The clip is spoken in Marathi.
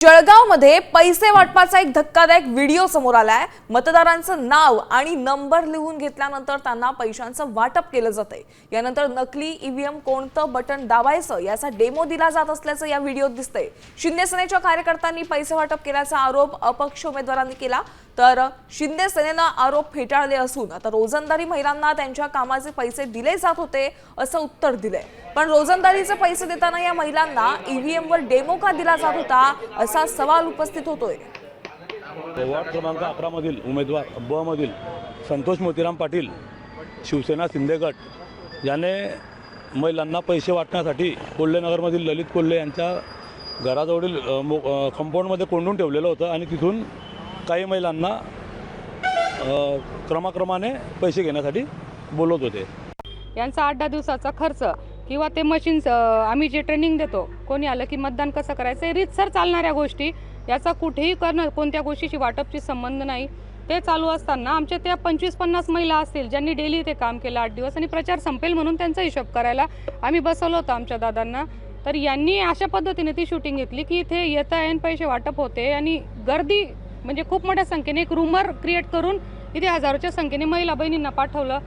जळगावमध्ये पैसे वाटपाचा एक धक्कादायक व्हिडिओ समोर आलाय। मतदारांचं नाव आणि नंबर लिहून घेतल्यानंतर त्यांना पैशांचं वाटप केलं जातंय। यानंतर नकली ईव्हीएम कोणतं बटन दाबायचं याचा डेमो दिला जात असल्याचं या व्हिडिओत दिसतंय। शिंदे सेनेच्या कार्यकर्त्यांनी पैसे वाटप केल्याचा आरोप अपक्ष उमेदवारांनी केला, तर शिंदे सेनेनं आरोप फेटाळले असून आता रोजंदारी महिलांना त्यांच्या कामाचे पैसे दिले जात होते असं उत्तर दिलंय। पण रोजंदारीचे पैसे देताना या महिलांना ईव्हीएम वर डेमो का दिला जात होता असा सवाल उपस्थित होतोय। वार्ड क्रमांक 11 मधील उमेदवार ब मधील संतोष मोतीराम पाटील शिवसेना शिंदे गट याने महिलांना पैसे वाटण्यासाठी कोल्हेनगरमधील ललित कोल्हे यांच्या घराजवळील कंपाऊंडमध्ये कोंडून ठेवलेलं होतं आणि तिथून काही महिलांना क्रमाक्रमाने पैसे घेण्यासाठी बोलवत होते। यांचा 8-10 दिवसाचा खर्च किंवा ते मशीन्स आम्ही जे ट्रेनिंग देतो, कोणी आलं की मतदान कसं करायचं हे रीतसर चालणाऱ्या गोष्टी, याचा कुठेही करणं कोणत्या गोष्टीची वाटपची संबंध नाही। ते चालू असताना आमच्या त्या 25-50 महिला असतील ज्यांनी डेली ते काम केलं 8 दिवस आणि प्रचार संपेल म्हणून त्यांचा हिशोब करायला आम्ही बसवलं होतं आमच्या दादांना। तर यांनी अशा पद्धतीने ती शूटिंग घेतली की इथे येता येऊन पैसे वाटप होते आणि गर्दी म्हणजे खूप मोठ्या संख्येने एक रूमर क्रिएट करून इथे हजारोच्या संख्येने महिला बहिणींना पाठवलं।